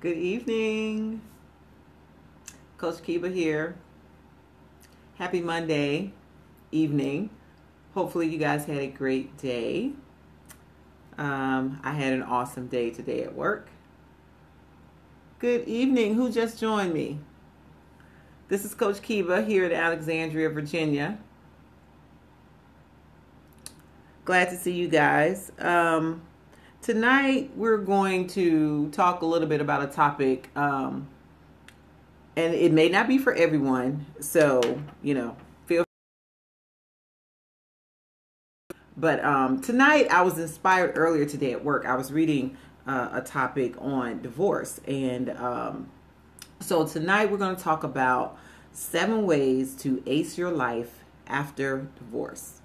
Good evening. Coach Kiba here. Happy Monday evening. Hopefully you guys had a great day. I had an awesome day today at work. Good evening. Who just joined me? This is Coach Kiba here in Alexandria, Virginia. Glad to see you guys. Tonight we're going to talk a little bit about a topic, and it may not be for everyone, so feel. But tonight I was inspired earlier today at work. I was reading a topic on divorce, and so tonight we're going to talk about 7 ways to ace your life after divorce.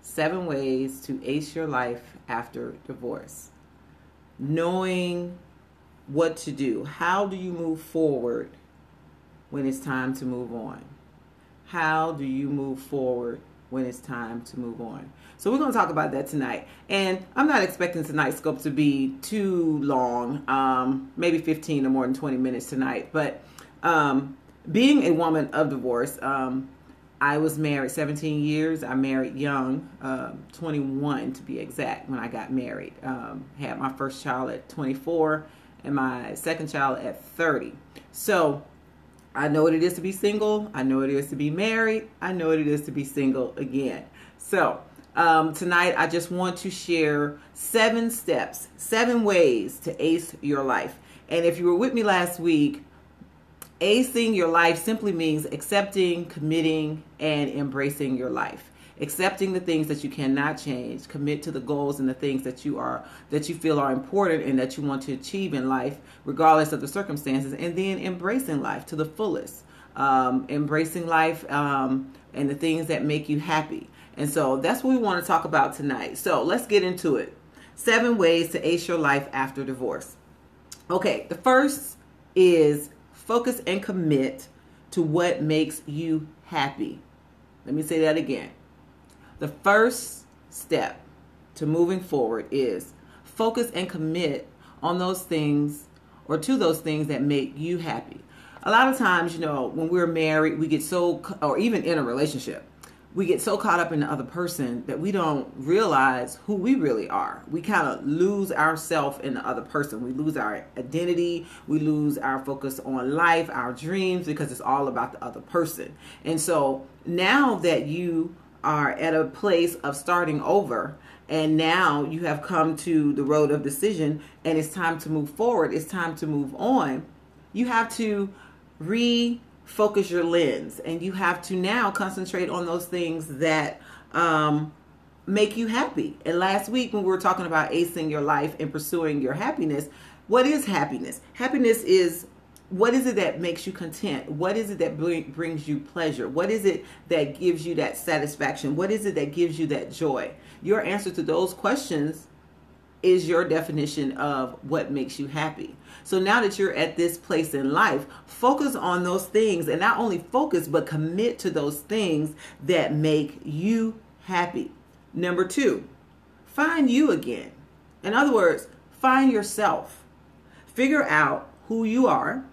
7 ways to ace your life after divorce. Knowing what to do. How do you move forward when it's time to move on? How do you move forward when it's time to move on? So we're going to talk about that tonight. And I'm not expecting tonight's scope to be too long, maybe 15 or more than 20 minutes tonight. But being a woman of divorce, I was married 17 years. I married young, 21 to be exact, when I got married. Had my first child at 24 and my second child at 30. So I know what it is to be single. I know what it is to be married. I know what it is to be single again. So tonight I just want to share 7 steps, 7 ways to ace your life. And if you were with me last week, acing your life simply means accepting, committing, and embracing your life. Accepting the things that you cannot change, commit to the goals and the things that you feel are important and that you want to achieve in life, regardless of the circumstances, and then embracing life to the fullest. Embracing life and the things that make you happy. And so that's what we want to talk about tonight. So let's get into it. 7 ways to ace your life after divorce. Okay, the first is focus and commit to what makes you happy. Let me say that again. The first step to moving forward is focus and commit on those things or to those things that make you happy. A lot of times, when we're married, we get or even in a relationship, we get so caught up in the other person that we don't realize who we really are. We kind of lose ourselves in the other person. We lose our identity. We lose our focus on life, our dreams, because it's all about the other person. And so now that you are at a place of starting over, and now you have come to the road of decision, and it's time to move forward, it's time to move on, you have to refocus your lens, and you have to now concentrate on those things that make you happy. And last week when we were talking about acing your life and pursuing your happiness, what is happiness? Happiness is, what is it that makes you content? What is it that brings you pleasure? What is it that gives you that satisfaction? What is it that gives you that joy? Your answer to those questions is your definition of what makes you happy. So now that you're at this place in life, focus on those things, and not only focus, but commit to those things that make you happy. Number 2, find you again. In other words, find yourself. Figure out who you are.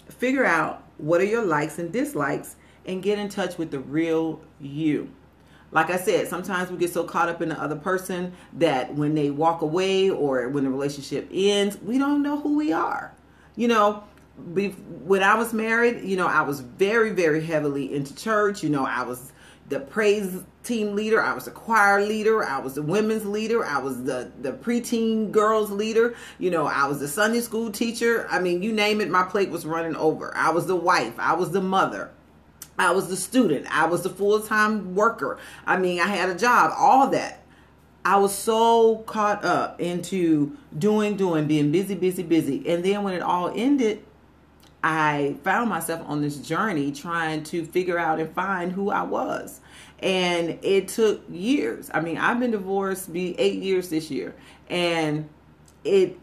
Figure out what are your likes and dislikes, and get in touch with the real you. Like I said, sometimes we get so caught up in the other person that when they walk away or when the relationship ends, we don't know who we are. When I was married, I was very, very heavily into church. I was the praise team leader. I was the choir leader. I was the women's leader. I was the preteen girls leader. I was the Sunday school teacher. I mean, you name it, my plate was running over. I was the wife. I was the mother. I was the student. I was the full-time worker. I mean, I had a job, all that. I was so caught up into doing, being busy. And then when it all ended, I found myself on this journey trying to figure out and find who I was. And it took years. I mean, I've been divorced, be 8 years this year. And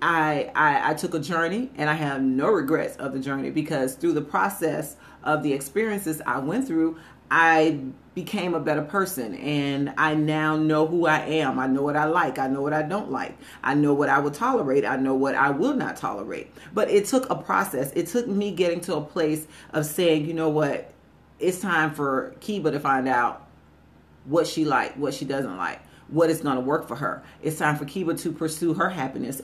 I took a journey, and I have no regrets of the journey, because through the process of the experiences I went through, I became a better person, and I now know who I am. I know what I like. I know what I don't like. I know what I will tolerate. I know what I will not tolerate. But it took a process. It took me getting to a place of saying, you know what, it's time for Kiba to find out what she likes, what she doesn't like, what is going to work for her. It's time for Kiba to pursue her happiness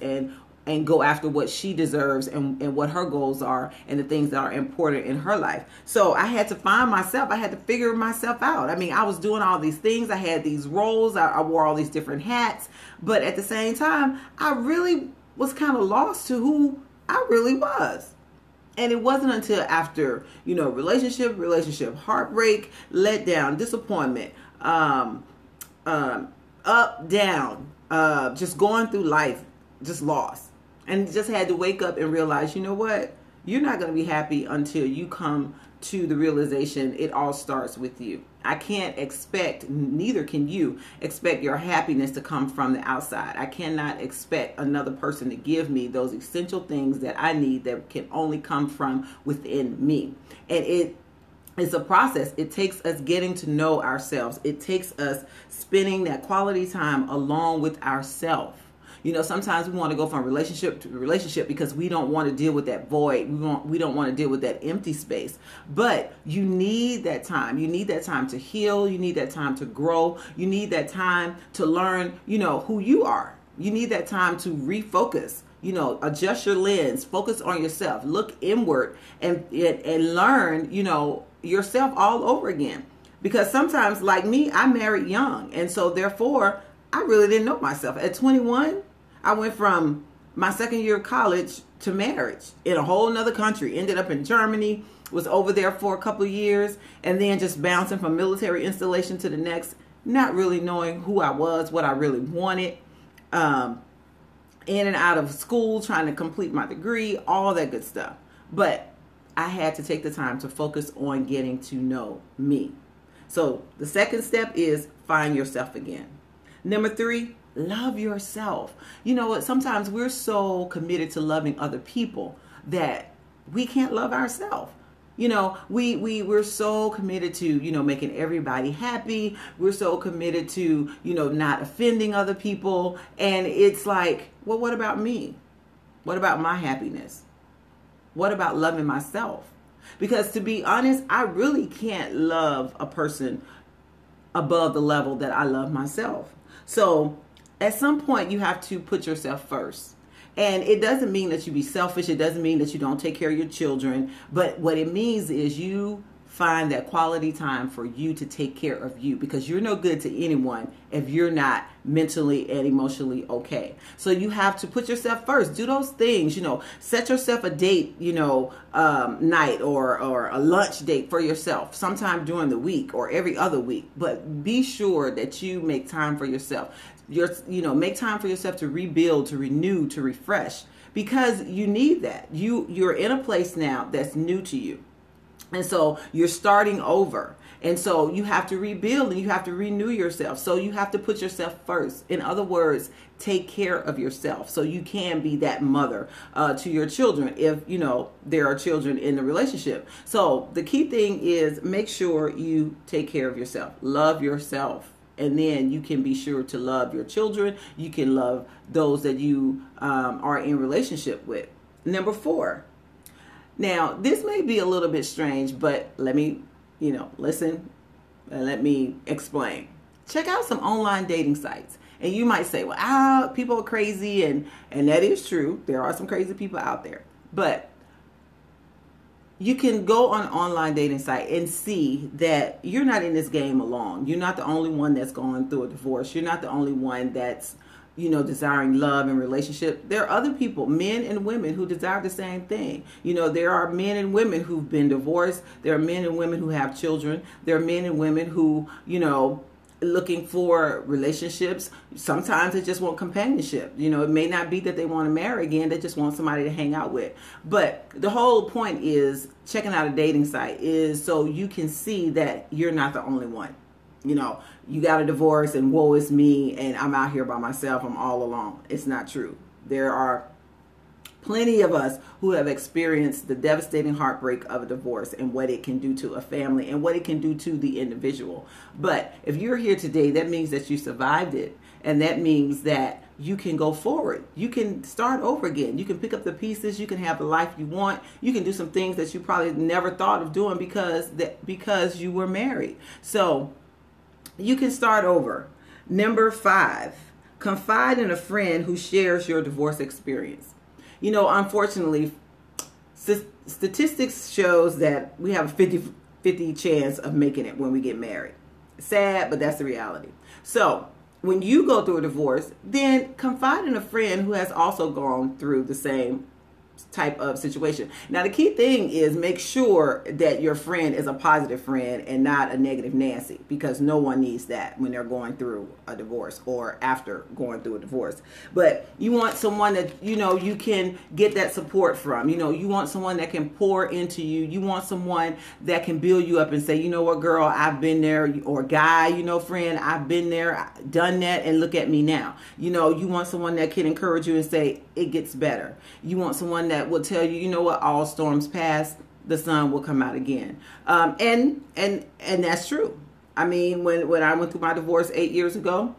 and go after what she deserves and what her goals are and the things that are important in her life. So I had to find myself. I had to figure myself out. I mean, I was doing all these things. I had these roles. I wore all these different hats. But at the same time, I really was kind of lost to who I really was. And it wasn't until after, relationship, heartbreak, letdown, disappointment, up, down, just going through life, just lost. And just had to wake up and realize, you know what? You're not going to be happy until you come to the realization it all starts with you. I can't expect, neither can you, expect your happiness to come from the outside. I cannot expect another person to give me those essential things that I need that can only come from within me. And it's a process. It takes us getting to know ourselves. It takes us spending that quality time along with ourselves. Sometimes we want to go from relationship to relationship because we don't want to deal with that void. We don't want to deal with that empty space. But you need that time. You need that time to heal. You need that time to grow. You need that time to learn, who you are. You need that time to refocus. Adjust your lens, focus on yourself, look inward and learn, yourself all over again. Because sometimes, like me, I married young. And so therefore, I really didn't know myself. At 21, I went from my second year of college to marriage in a whole nother country. Ended up in Germany, was over there for a couple of years, and then just bouncing from military installation to the next, not really knowing who I was, what I really wanted. In and out of school, trying to complete my degree, all that good stuff. But I had to take the time to focus on getting to know me. So the second step is find yourself again. Number 3, love yourself. You know what? Sometimes we're so committed to loving other people that we can't love ourselves. We're so committed to, making everybody happy. We're so committed to, not offending other people. And it's like, well, what about me? What about my happiness? What about loving myself? Because to be honest, I really can't love a person above the level that I love myself. So at some point you have to put yourself first. And it doesn't mean that you be selfish. It doesn't mean that you don't take care of your children. But what it means is you find that quality time for you to take care of you, because you're no good to anyone if you're not mentally and emotionally okay. So you have to put yourself first. Do those things, set yourself a date, night or a lunch date for yourself sometime during the week or every other week. But be sure that you make time for yourself. Make time for yourself to rebuild, to renew, to refresh, because you need that. You're in a place now that's new to you. And so you're starting over. And so you have to rebuild and you have to renew yourself. So you have to put yourself first. In other words, take care of yourself so you can be that mother to your children if, there are children in the relationship. So the key thing is make sure you take care of yourself. Love yourself. And then you can be sure to love your children. You can love those that you are in relationship with. Number 4. Now, this may be a little bit strange, but let me, listen and let me explain. Check out some online dating sites. And you might say, well, people are crazy. And that is true. There are some crazy people out there. But you can go on an online dating site and see that you're not in this game alone. You're not the only one that's going through a divorce. You're not the only one that's desiring love and relationship. There are other people, men and women, who desire the same thing. There are men and women who've been divorced. There are men and women who have children. There are men and women who, looking for relationships. Sometimes they just want companionship. It may not be that they want to marry again. They just want somebody to hang out with. But the whole point is checking out a dating site is so you can see that you're not the only one. You got a divorce and woe is me and I'm out here by myself. I'm all alone. It's not true. There are Plenty of us who have experienced the devastating heartbreak of a divorce and what it can do to a family and what it can do to the individual. But if you're here today, that means that you survived it. And that means that you can go forward. You can start over again. You can pick up the pieces. You can have the life you want. You can do some things that you probably never thought of doing because you were married. So you can start over. Number 5, confide in a friend who shares your divorce experience. You know, unfortunately, statistics shows that we have a 50-50 chance of making it when we get married. Sad, but that's the reality. So when you go through a divorce, then confide in a friend who has also gone through the same type of situation. Now, the key thing is make sure that your friend is a positive friend and not a negative Nancy, because no one needs that when they're going through a divorce or after going through a divorce. But you want someone that, you know, you can get that support from. You know, you want someone that can pour into you. You want someone that can build you up and say, you know what, girl, I've been there, or guy, you know, friend, I've been there, done that, and look at me now. You know, you want someone that can encourage you and say, it gets better. You want someone that will tell you, you know what, all storms pass, the sun will come out again. And that's true. I mean, when I went through my divorce 8 years ago,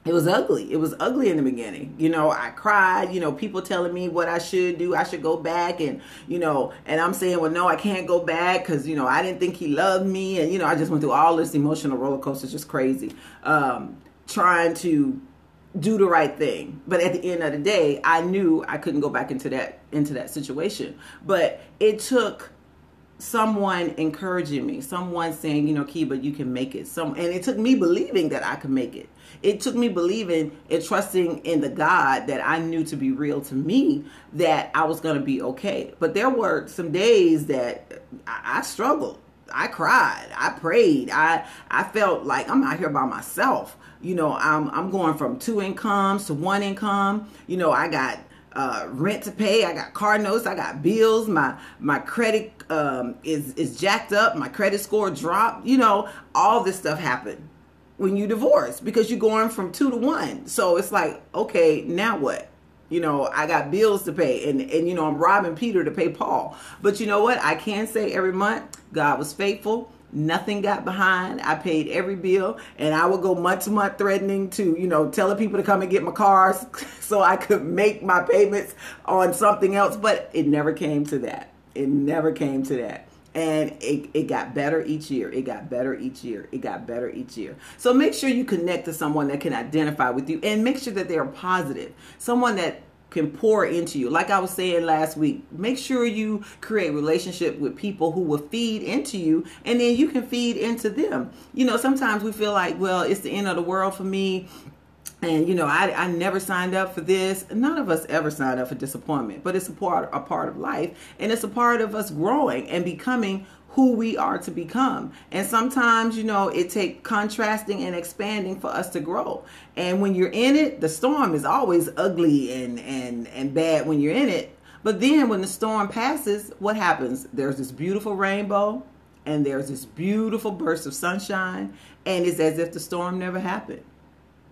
it was ugly. It was ugly in the beginning. You know, I cried, you know, people telling me what I should do. I should go back and, you know, and I'm saying, well, no, I can't go back because, you know, I didn't think he loved me. And, you know, I just went through all this emotional roller coaster, just crazy, trying to do the right thing. But at the end of the day, I knew I couldn't go back into that situation. But it took someone encouraging me, someone saying, you know, Kiba, you can make it. And it took me believing that I could make it. It took me believing and trusting in the God that I knew to be real to me, that I was going to be okay. But there were some days that I struggled. I cried. I prayed. I felt like I'm out here by myself. You know, I'm going from 2 incomes to 1 income. You know, I got rent to pay. I got car notes. I got bills. My credit is jacked up. My credit score dropped. You know, all this stuff happened when you divorce because you're going from 2 to 1. So it's like, okay, now what? You know, I got bills to pay and you know, I'm robbing Peter to pay Paul. But you know what? I can say every month, God was faithful. Nothing got behind. I paid every bill, and I would go month to month threatening to, you know, telling people to come and get my cars so I could make my payments on something else. But it never came to that. It never came to that. And it got better each year. It got better each year. It got better each year. So make sure you connect to someone that can identify with you, and make sure that they are positive. Someone that can pour into you. Like I was saying last week, make sure you create relationship with people who will feed into you, and then you can feed into them. You know, sometimes we feel like, well, it's the end of the world for me. And, you know, I never signed up for this. None of us ever signed up for disappointment, but it's a part of life. And it's a part of us growing and becoming who we are to become. And sometimes, you know, it takes contrasting and expanding for us to grow. And when you're in it, the storm is always ugly and bad when you're in it. But then when the storm passes, what happens? There's this beautiful rainbow and there's this beautiful burst of sunshine. And it's as if the storm never happened.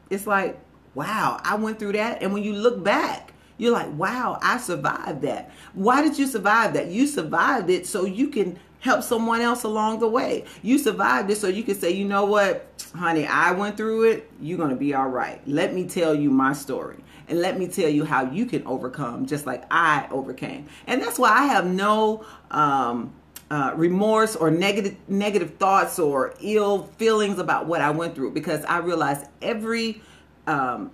It's like, wow, I went through that. And when you look back, you're like, wow, I survived that. Why did you survive that? You survived it so you can help someone else along the way. You survived it so you can say, you know what, honey, I went through it. You're going to be all right. Let me tell you my story. And let me tell you how you can overcome just like I overcame. And that's why I have no remorse or negative thoughts or ill feelings about what I went through, because I realized every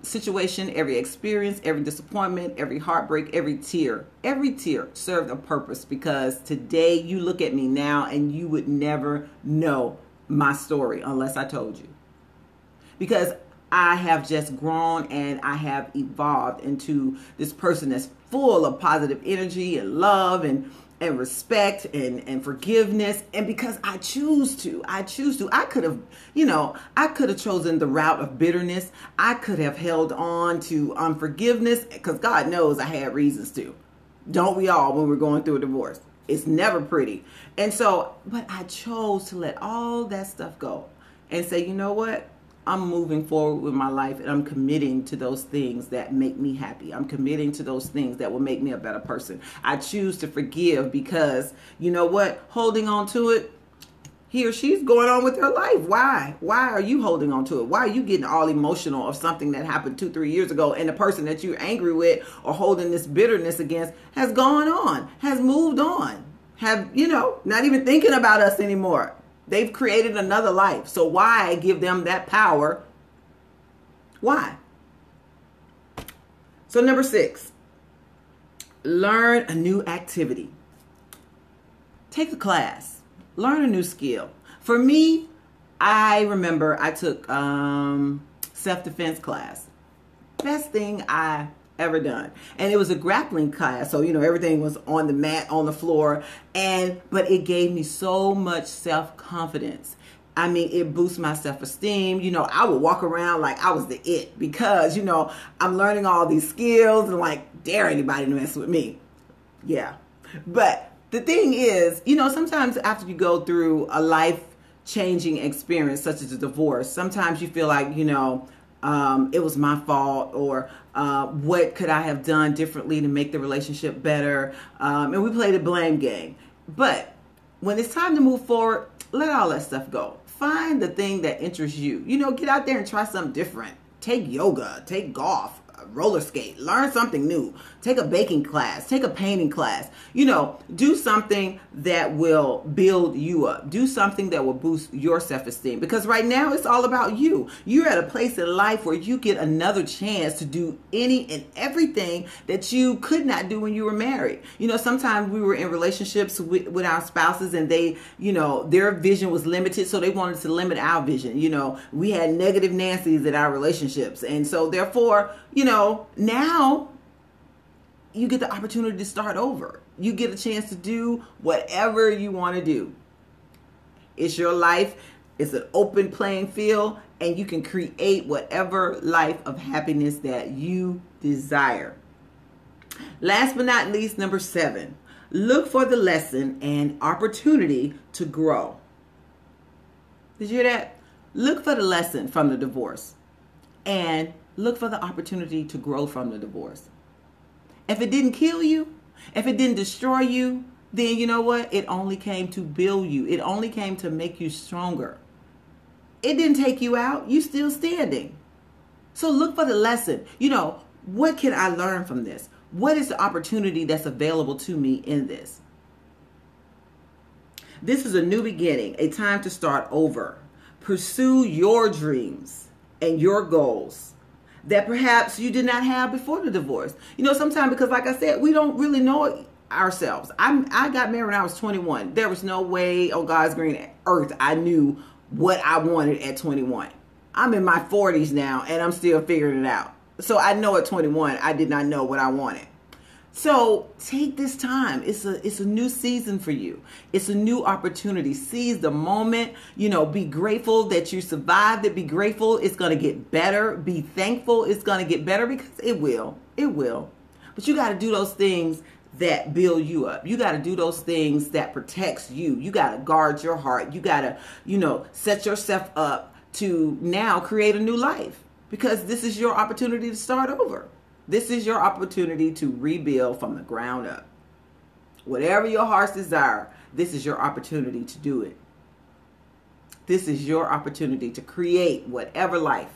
situation, every experience, every disappointment, every heartbreak, every tear served a purpose, because today you look at me now and you would never know my story unless I told you, because I have just grown and I have evolved into this person that's full of positive energy and love and respect and forgiveness. And because I choose to, I could have chosen the route of bitterness. I could have held on to unforgiveness, because God knows I had reasons to. Don't we all when we're going through a divorce? It's never pretty. And so, but I chose to let all that stuff go and say, you know what? I'm moving forward with my life, and I'm committing to those things that make me happy. I'm committing to those things that will make me a better person. I choose to forgive because, you know what? Holding on to it, he or she's going on with their life. Why? Why are you holding on to it? Why are you getting all emotional of something that happened 2-3 years ago, and the person that you're angry with or holding this bitterness against has gone on, has moved on, have, not even thinking about us anymore. They've created another life. So why give them that power? Why? So number 6, learn a new activity. Take a class. Learn a new skill. For me, I remember I took self-defense class. Best thing I ever done. And it was a grappling class. So, everything was on the mat, on the floor. But it gave me so much self-confidence. I mean, it boosts my self-esteem. I would walk around like I was the it because, I'm learning all these skills and like, dare anybody to mess with me. Yeah. But the thing is, sometimes after you go through a life-changing experience, such as a divorce, sometimes you feel like, it was my fault, or what could I have done differently to make the relationship better? And we play the blame game. But when it's time to move forward, let all that stuff go. Find the thing that interests you. Get out there and try something different. Take yoga, take golf, roller skate, learn something new, take a baking class, take a painting class, do something that will build you up, do something that will boost your self-esteem, because right now it's all about you. You're at a place in life where you get another chance to do any and everything that you could not do when you were married. Sometimes we were in relationships with our spouses, and they, their vision was limited, so they wanted to limit our vision. We had negative Nancy's in our relationships, and so therefore, now you get the opportunity to start over. You get a chance to do whatever you want to do. It's your life. It's an open playing field, and you can create whatever life of happiness that you desire. Last but not least, number 7, look for the lesson and opportunity to grow. Did you hear that? Look for the lesson from the divorce, and look for the opportunity to grow from the divorce. If it didn't kill you, if it didn't destroy you, then you know what? It only came to build you. It only came to make you stronger. It didn't take you out. You still standing. So look for the lesson. What can I learn from this? What is the opportunity that's available to me in this? This is a new beginning, a time to start over. Pursue your dreams and your goals that perhaps you did not have before the divorce. Sometimes, because like I said, we don't really know ourselves. I got married when I was 21. There was no way on God's green earth I knew what I wanted at 21. I'm in my 40s now, and I'm still figuring it out. So I know at 21, I did not know what I wanted. So take this time. It's a new season for you. It's a new opportunity. Seize the moment. Be grateful that you survived it. Be grateful it's going to get better. Be thankful it's going to get better, because it will. It will. But you got to do those things that build you up. You got to do those things that protects you. You got to guard your heart. You got to, set yourself up to now create a new life, because this is your opportunity to start over. This is your opportunity to rebuild from the ground up. Whatever your heart's desire, this is your opportunity to do it. This is your opportunity to create whatever life.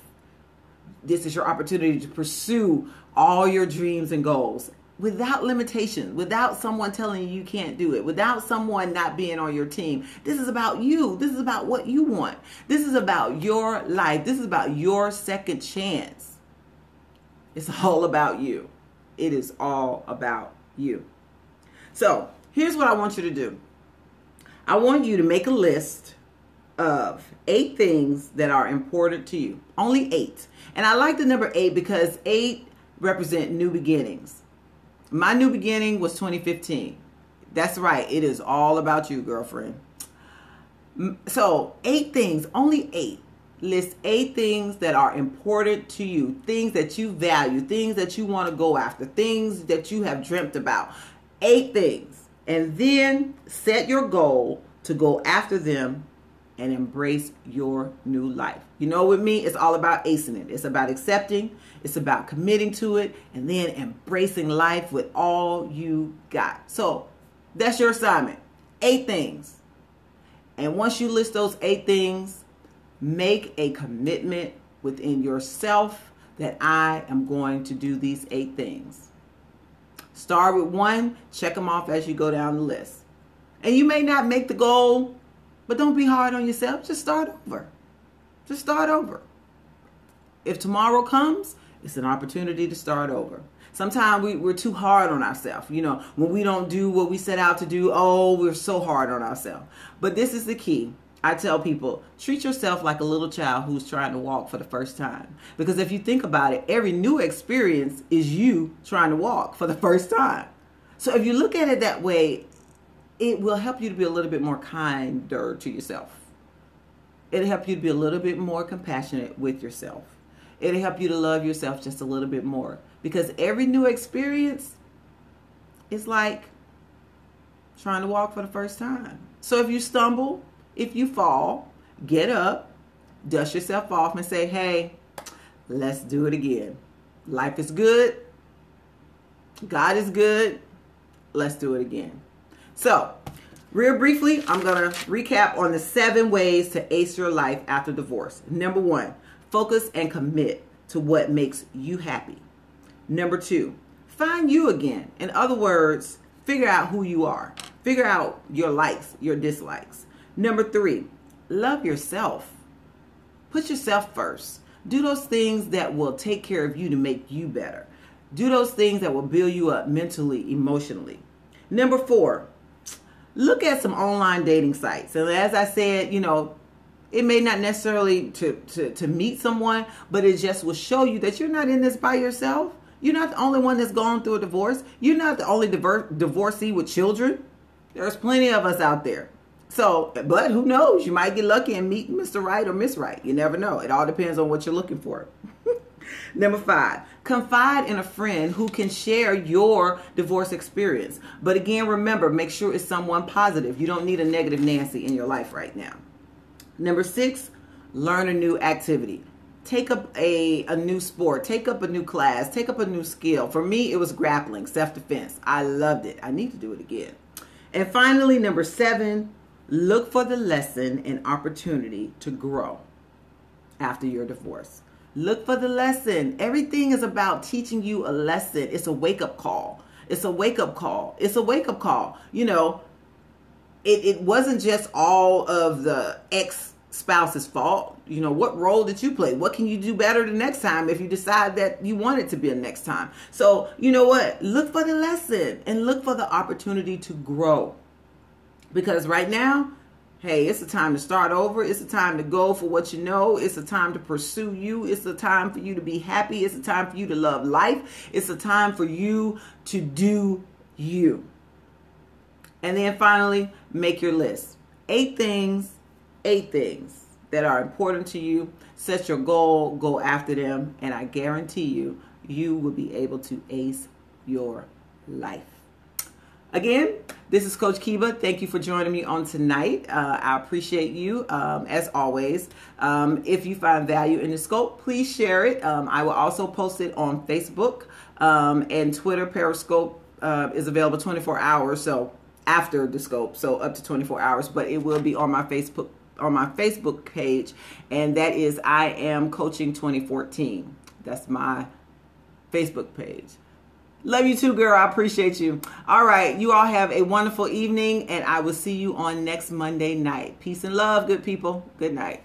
This is your opportunity to pursue all your dreams and goals without limitations, without someone telling you can't do it, without someone not being on your team. This is about you. This is about what you want. This is about your life. This is about your second chance. It's all about you. It is all about you. So here's what I want you to do. I want you to make a list of 8 things that are important to you. Only 8. And I like the number 8 because 8 represent new beginnings. My new beginning was 2015. That's right. It is all about you, girlfriend. So 8 things, only 8. List 8 things that are important to you, things that you value, things that you want to go after, things that you have dreamt about. 8 things. And then set your goal to go after them and embrace your new life. You know, with me, it's all about acing it. It's about accepting, it's about committing to it, and then embracing life with all you got. So that's your assignment. 8 things. And once you list those 8 things, make a commitment within yourself that I am going to do these 8 things. Start with 1, check them off as you go down the list. And you may not make the goal, but don't be hard on yourself. Just start over. Just start over. If tomorrow comes, it's an opportunity to start over. Sometimes we're too hard on ourselves. You know, when we don't do what we set out to do, oh, we're so hard on ourselves. But this is the key. I tell people, treat yourself like a little child who's trying to walk for the first time. Because if you think about it, every new experience is you trying to walk for the first time. So if you look at it that way, it will help you to be a little bit more kinder to yourself. It'll help you to be a little bit more compassionate with yourself. It'll help you to love yourself just a little bit more. Because every new experience is like trying to walk for the first time. So if you stumble, if you fall, get up, dust yourself off and say, hey, let's do it again. Life is good. God is good. Let's do it again. So, real briefly, I'm going to recap on the 7 ways to ace your life after divorce. Number 1, focus and commit to what makes you happy. Number 2, find you again. In other words, figure out who you are. Figure out your likes, your dislikes. Number 3, love yourself. Put yourself first. Do those things that will take care of you to make you better. Do those things that will build you up mentally, emotionally. Number 4, look at some online dating sites. And as I said, you know, it may not necessarily to meet someone, but it just will show you that you're not in this by yourself. You're not the only one that's gone through a divorce. You're not the only divorcee with children. There's plenty of us out there. So, but who knows? You might get lucky and meet Mr. Right or Miss Right. You never know. It all depends on what you're looking for. Number 5, confide in a friend who can share your divorce experience. But again, remember, make sure it's someone positive. You don't need a negative Nancy in your life right now. Number 6, learn a new activity. Take up a new sport. Take up a new class. Take up a new skill. For me, it was grappling, self-defense. I loved it. I need to do it again. And finally, number 7, look for the lesson and opportunity to grow after your divorce. Look for the lesson. Everything is about teaching you a lesson. It's a wake-up call. It's a wake-up call. It's a wake-up call. You know, it wasn't just all of the ex-spouse's fault. You know, what role did you play? What can you do better the next time if you decide that you want it to be a next time? So, you know what? Look for the lesson and look for the opportunity to grow. Because right now, hey, it's a time to start over. It's a time to go for what you know. It's a time to pursue you. It's a time for you to be happy. It's a time for you to love life. It's a time for you to do you. And then finally, make your list. 8 things that are important to you. Set your goal, go after them, and I guarantee you, you will be able to ace your life. Again, this is Coach Kiba. Thank you for joining me on tonight. I appreciate you, as always. If you find value in the scope, please share it. I will also post it on Facebook and Twitter. Periscope is available 24 hours, so after the scope, so up to 24 hours. But it will be on my Facebook page, and that is I Am Coaching 2014. That's my Facebook page. Love you too, girl. I appreciate you. All right. You all have a wonderful evening, and I will see you on next Monday night. Peace and love, good people. Good night.